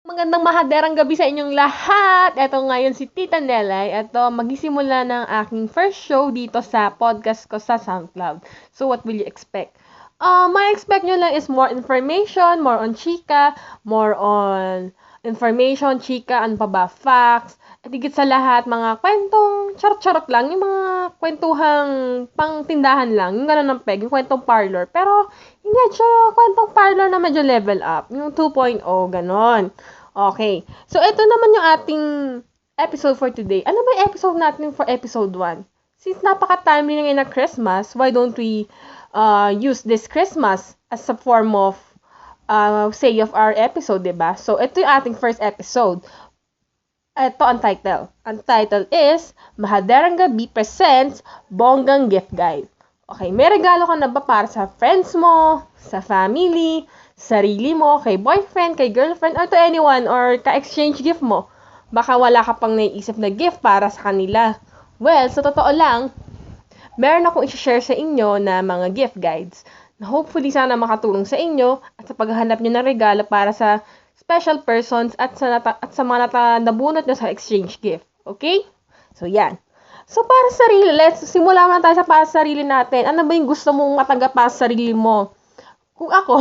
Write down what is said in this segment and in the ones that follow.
Magandang mahaderang gabi sa inyong lahat. Ito ngayon si Tita Nelay. Ito, magisimula ng aking first show dito sa podcast ko sa SoundCloud. So, what will you expect? Ma-expect nyo lang is more information, more on chika, more on information, chika, ano pa ba, facts, at higit sa lahat, mga kwentong charot-charot lang, yung mga kwentuhang pangtindahan lang, yung gano'n ng peg, yung kwentong parlor. Pero, hindi siya kwentong parlor na medyo level up, yung 2.0, gano'n. Okay. So, ito naman yung ating episode for today. Ano ba yung episode natin for episode 1? Since napaka-timely ngayon na Christmas, why don't we use this Christmas as a form of say of our episode, diba? So, ito yung ating first episode. Ito ang title. Ang title is Mahaderang Gabi presents Bonggang Gift Guide. Okay, may regalo ka na ba para sa friends mo, sa family, sarili mo, kay boyfriend, kay girlfriend, or to anyone, or ka-exchange gift mo? Baka wala ka pang naiisip na gift para sa kanila. Well, sa totoo lang, meron akong i-share sa inyo na mga gift guides na hopefully sana makatulong sa inyo at sa paghahanap nyo ng regalo para sa special persons at sa mga nabunot nyo sa exchange gift. Okay? So, yan. So, para sa sarili, let's simula muna tayo sa para sa sarili natin. Ano ba yung gusto mong matanggap para sa sarili mo? Kung ako,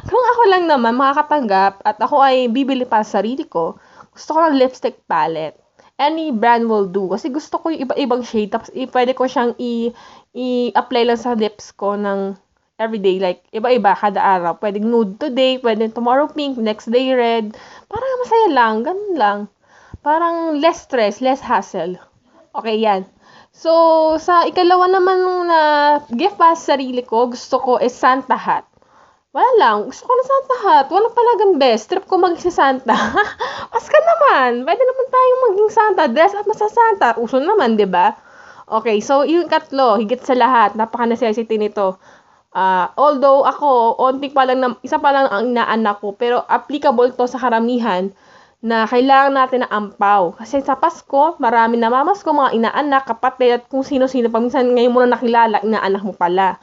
kung ako lang naman makakatanggap at ako ay bibili para sa sarili ko, gusto ko ng lipstick palette. Any brand will do. Kasi gusto ko yung iba-ibang shade. Tapos pwede ko siyang i-apply lang sa lips ko ng everyday. Like, iba-iba kada araw. Pwede nude today, pwede tomorrow pink, next day red. Parang masaya lang. Ganun lang. Parang less stress, less hassle. Okay, yan. So, sa ikalawa naman na gift para sa sarili ko, gusto ko is Santa hat. Wala lang. Gusto ko na Santa hat. Walang palagang best. Trip ko maging si Santa. Paska naman. Pwede naman tayong maging Santa. Dress up sa Santa. Uso naman, di ba? Okay, so yung katlo, higit sa lahat, napaka-necessity nito. Although ako, isa pa lang ang inaanak ko, pero applicable to sa karamihan na kailangan natin ng ampaw. Kasi sa Pasko, marami namamas ko, mga inaanak, kapatid, at kung sino-sino. Paminsan ngayon mo na nakilala, inaanak mo pala.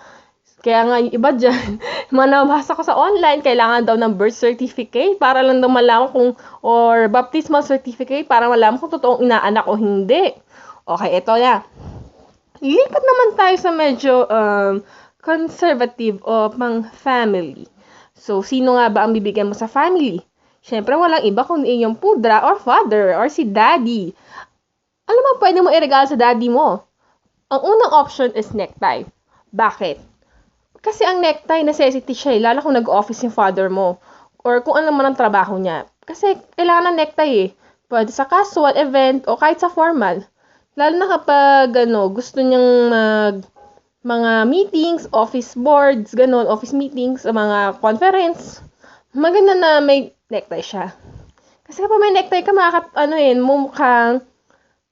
Kaya nga, yung iba dyan, mga nabasa ko sa online, kailangan daw ng birth certificate para lang daw malaman kung, or baptismal certificate para malaman kung totoong inaanak o hindi. Okay, ito na. Lipat naman tayo sa medyo conservative o pang family. So, sino nga ba ang bibigyan mo sa family? Siyempre, walang iba kundi yung pudra or father or si daddy. Alam mo, pwede mo i-regalo sa daddy mo. Ang unang option is necktie. Bakit? Kasi ang necktie, necessity siya, lalo kung nag-office yung father mo. Or kung ano man ang trabaho niya. Kasi kailangan ng necktie eh. Pwede sa casual event o kahit sa formal. Lalo na kapag gusto niyang mga meetings, office boards, office meetings, mga conference. Maganda na may necktie siya. Kasi kapag may necktie ka, mukhang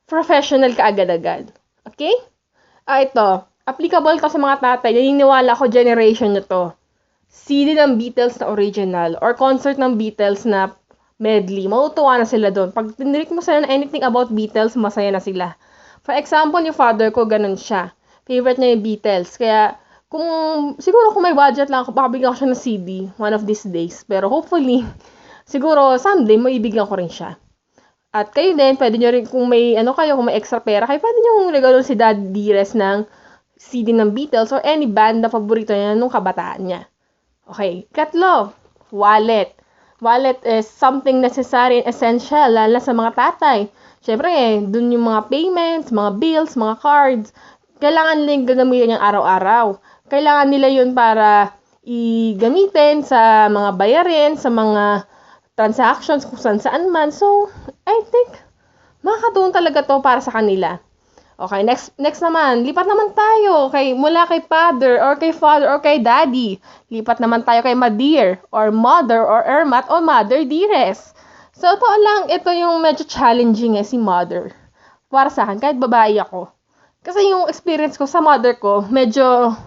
professional ka agad-agad. Okay? Ito. Applicable to sa mga tatay. Naniniwala ko generation nyo to. CD ng Beatles na original or concert ng Beatles na medley. Mautuwa na sila doon. Pag tinirik mo sila na anything about Beatles, masaya na sila. For example, yung father ko, ganun siya. Favorite niya yung Beatles. Kaya, siguro kung may budget lang ako, baka bigyan ko siya ng CD one of these days. Pero hopefully, siguro someday, maibigyan ko rin siya. At kayo din, pwede nyo rin, kung may extra pera, kayo pwede nyo regalo si Dad Dires ng CD ng Beatles or any band na paborito niya nung kabataan niya. Okay, katlo, wallet. Wallet is something necessary and essential, lalo sa mga tatay. Siyempre, dun yung mga payments, mga bills, mga cards. Kailangan nila yung gagamitin niyang araw-araw. Kailangan nila yun para i-gamitin sa mga bayarin, sa mga transactions, kung saan man. So, I think, makakatulong talaga to para sa kanila. Okay, next naman, lipat naman tayo mula kay father or kay daddy. Lipat naman tayo kay Madir or mother or Ermat or Mother Dires. So, ito lang, ito yung medyo challenging si mother. Para sa akin, kahit babae ako. Kasi yung experience ko sa mother ko, medyo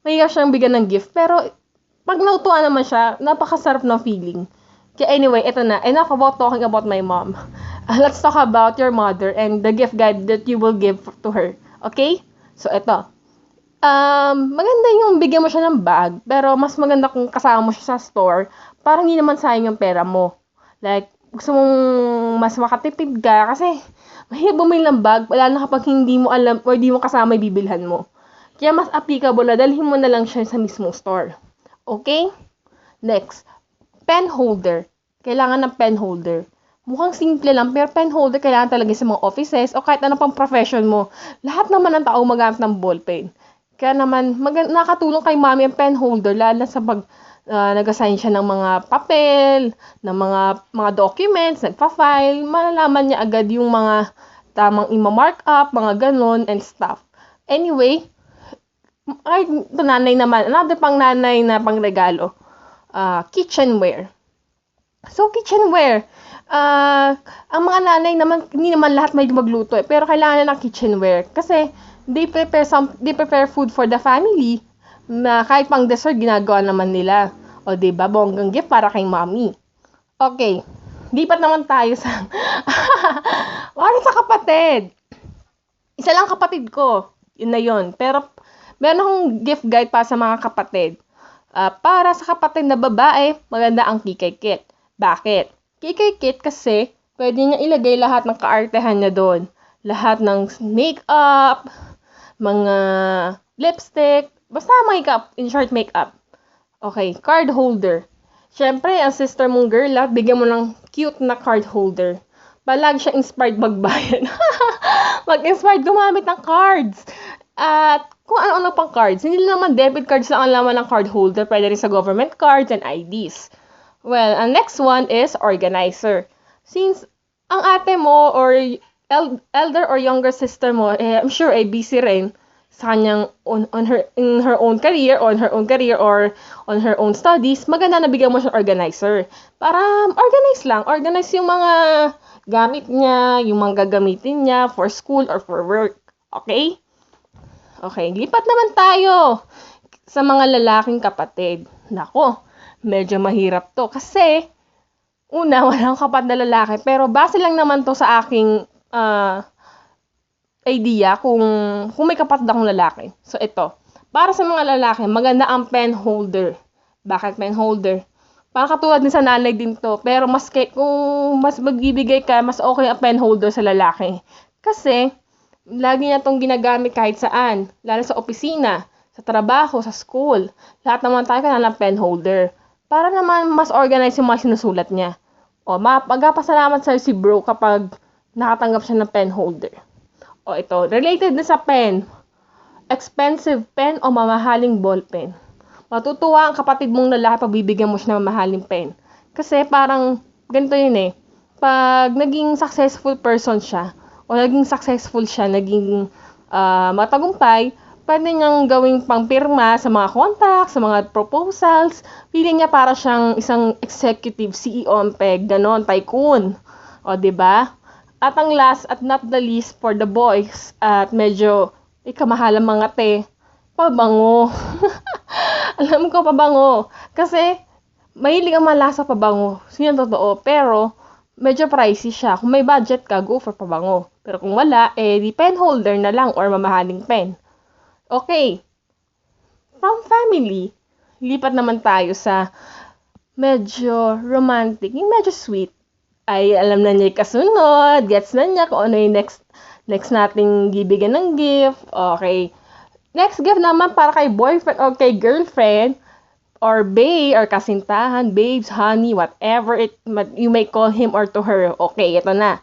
mahirap siyang bigyan ng gift. Pero, pag nautuan naman siya, napakasarap ng feeling. Kaya anyway, ito na. Enough about talking about my mom. Let's talk about your mother and the gift guide that you will give to her. Okay? So, ito. Maganda yung bigyan mo siya ng bag, pero mas maganda kung kasama mo siya sa store para hindi naman sayang yung pera mo. Like, gusto mong mas makatipid ka kasi mahirap bumili ng bag, wala na kapag hindi mo alam or hindi mo kasama yung bibilhan mo. Kaya mas applicable na dalhin mo na lang siya sa mismong store. Okay? Next, pen holder. Kailangan ng pen holder. Mukhang simple lang, pero pen holder kailangan talaga sa mga offices o kahit ano pang profession mo. Lahat naman ng tao magamit ng ballpen. Kaya naman, nakatulong kay mami ang pen holder, lalo sa pag nag-assign siya ng mga papel, ng mga documents, nagpa-file, malalaman niya agad yung mga tamang ima-mark up, mga ganon, and stuff. Anyway, ay, ito nanay naman, another pang nanay na pang regalo, kitchenware. So, kitchenware, ang mga nanay naman, hindi naman lahat may magluto pero kailangan na ng kitchenware kasi they prepare food for the family na kahit pang dessert ginagawa naman nila. O diba, bonggang gift para kay mommy. Okay, lipat naman tayo sa para sa kapatid. Isa lang kapatid ko, yun na yun. Pero meron akong gift guide pa sa mga kapatid. Para sa kapatid na babae, maganda ang Kikay Kit. Bakit? Kikay Kit kasi pwede niya ilagay lahat ng kaartehan niya doon. Lahat ng makeup, mga lipstick, basta makeup, in short makeup. Okay, card holder. Siyempre, ang sister mong girl, bigyan mo ng cute na card holder. Palagi siya inspired magbayad. Mag-inspired gumamit ng cards. At kung ano-ano pang cards. Hindi naman debit cards lang ang laman ng card holder. Pwede rin sa government cards and IDs. Well, ang next one is organizer. Since ang ate mo or elder or younger sister mo, I'm sure busy rin sa kanyang in her own career or on her own studies, maganda na bigyan mo siya organizer. Para organize yung mga gamit niya, yung mga gagamitin niya for school or for work. Okay? Okay, lipat naman tayo sa mga lalaking kapatid. Nako, medyo mahirap to kasi una, walang kapatid na lalaki pero base lang naman to sa aking idea kung may kapatid akong lalaki. So, ito. Para sa mga lalaki, maganda ang pen holder. Bakit pen holder? Para katulad din sa nanay din to. Pero kung mas magbibigay ka, mas okay ang pen holder sa lalaki. Kasi, lagi niya itong ginagamit kahit saan. Lalo sa opisina, sa trabaho, sa school. Lahat naman tayo kailangan ng pen holder. Para naman mas organized yung mga sinusulat niya. O, magpapasalamat sa'yo si bro kapag nakatanggap siya ng pen holder. O ito, related na sa pen. Expensive pen o mamahaling ballpen. Matutuwa ang kapatid mong lalaki pag bibigyan mo siya ng mamahaling pen. Kasi parang, ganito yun eh. Pag naging successful person siya, o naging successful siya, naging matagumpay, pwede niyang gawing pangpirma sa mga contacts, sa mga proposals. Feeling niya para siyang isang executive CEO ang peg, ganon, tycoon. O, diba? At ang last at not the least for the boys, at medyo ikamahalang mga te, pabango. Alam ko, pabango. Kasi, mahilig ang malasa pabango. Yun totoo. Pero, medyo pricey siya. Kung may budget ka, go for pabango. Pero kung wala, di pen holder na lang or mamahaling pen. Okay. From family, lipat naman tayo sa medyo romantic, yung medyo sweet. Ay, alam na niya yung kasunod, gets na niya kung ano yung next nating bibigyan ng gift. Okay. Next gift naman para kay boyfriend or kay girlfriend or bae or kasintahan, babes, honey, whatever you may call him or to her. Okay, ito na.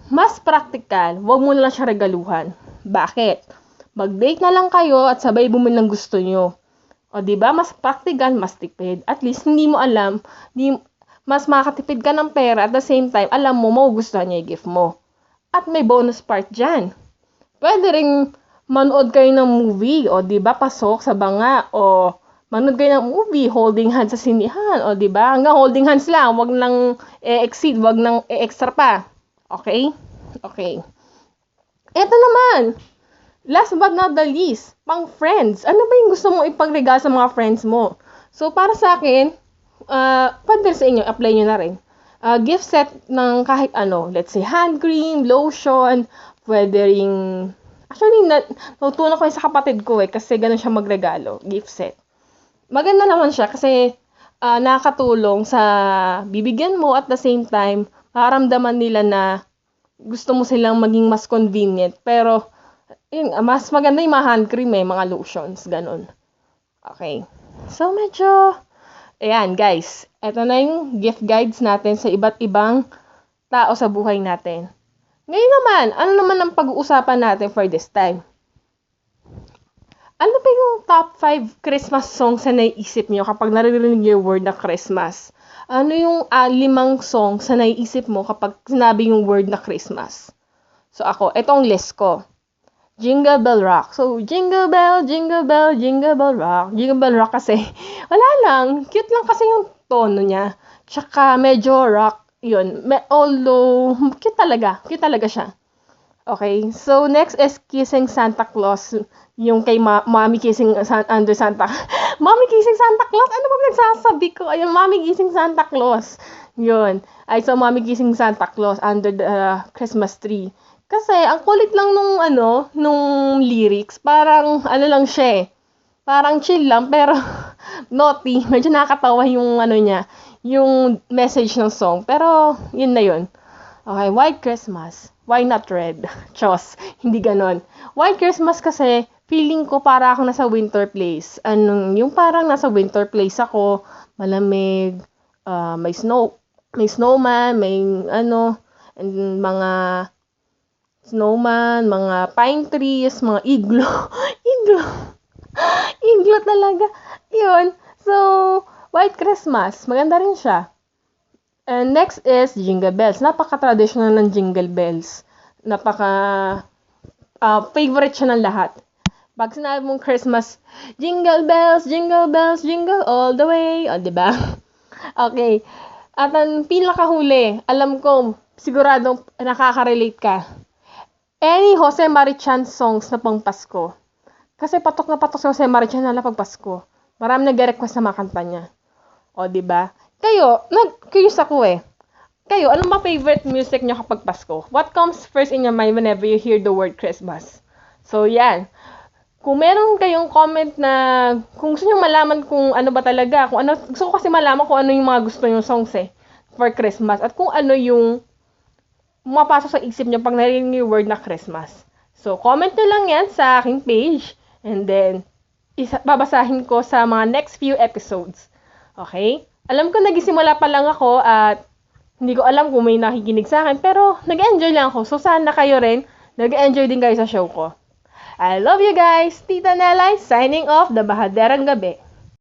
Mas practical, wag mo na lang siya regaluhan. Bakit? Mag-date na lang kayo at sabay bumili ng gusto nyo. O diba, mas practical, mas tipid. At least, hindi mo alam, mas makakatipid ka ng pera at the same time, alam mo, magugustuhan niya yung gift mo. At may bonus part dyan. Pwede ring manood kayo ng movie, o diba, pasok sa banga, o manood kayo ng movie, holding hands sa sinihan, o diba, hanggang holding hands lang, wag nang exceed, wag nang extra pa. Okay? Okay. Eto naman, last but not the least, pang friends. Ano ba yung gusto mong ipagregalo sa mga friends mo? So, para sa akin, pwede sa inyo, apply nyo na rin. Gift set ng kahit ano. Let's say, hand cream, lotion, pwede ring... Actually, natutunan ko yun sa kapatid ko kasi ganun siya magregalo. Gift set. Maganda naman siya kasi nakakatulong sa bibigyan mo at the same time, makaramdaman nila na gusto mo silang maging mas convenient. Pero, yun, mas maganda yung mga hand cream mga lotions, ganun. Okay. So, medyo, ayan guys, eto na yung gift guides natin sa iba't ibang tao sa buhay natin. Ngayon naman, ano naman ang pag-uusapan natin for this time? Ano ba yung top 5 Christmas songs na naiisip niyo kapag naririnig niyo yung word na Christmas? Ano yung 5 songs na naiisip mo kapag sinabi yung word na Christmas? So ako, itong list ko. Jingle Bell Rock. So, Jingle Bell, Jingle Bell, Jingle Bell Rock. Jingle Bell Rock kasi, wala lang. Cute lang kasi yung tono niya. Tsaka medyo rock. Yun. Although, cute talaga. Cute talaga siya. Okay, so next is Kissing Santa Claus, yung kay Mommy Kissing under Santa. Mommy Kissing Santa Claus? Ano ba nagsasabi ko? Ayun, Mommy Kissing Santa Claus. Yun. Ay, so Mommy Kissing Santa Claus under the Christmas tree. Kasi, ang kulit lang nung lyrics. Parang, lang siya Parang chill lang, pero naughty. Medyo nakakatawa yung niya, yung message ng song. Pero, yun na yun. Okay, White Christmas. Why not red? Chos, hindi ganon. White Christmas kasi, feeling ko para ako nasa winter place. Yung parang nasa winter place ako, malamig, may snowman, may and mga snowman, mga pine trees, mga igloo. Igloo talaga. Yun. So, White Christmas, maganda rin siya. And next is Jingle Bells. Napaka-traditional ng Jingle Bells. Favorite siya ng lahat. Pag sinabi mong Christmas, Jingle Bells, Jingle Bells, Jingle all the way. O, diba? Okay. At ang pinakahuli, alam ko, siguradong nakaka-relate ka. Any Jose Marichan songs na pang Pasko. Kasi patok na patok si Jose Marichan na pag Pasko. Marami nag-request na makanta niya. O, diba? Kayo, curious ako Kayo, anong ba favorite music nyo kapag Pasko? What comes first in your mind whenever you hear the word Christmas? So, yan. Kung meron kayong comment na, kung gusto nyo malaman kung ano ba talaga, gusto ko kasi malaman kung ano yung mga gusto nyo songs for Christmas. At kung ano yung mapasok sa isip nyo pag narinig yung word na Christmas. So, comment nyo lang yan sa aking page. And then, babasahin ko sa mga next few episodes. Okay? Alam ko nagsimula pa lang ako at hindi ko alam kung may nakikinig sa akin, pero nag-enjoy lang ako. So, sana kayo rin nag-enjoy din kayo sa show ko. I love you guys! Tita Nelay signing off, The Bahaderang Gabi.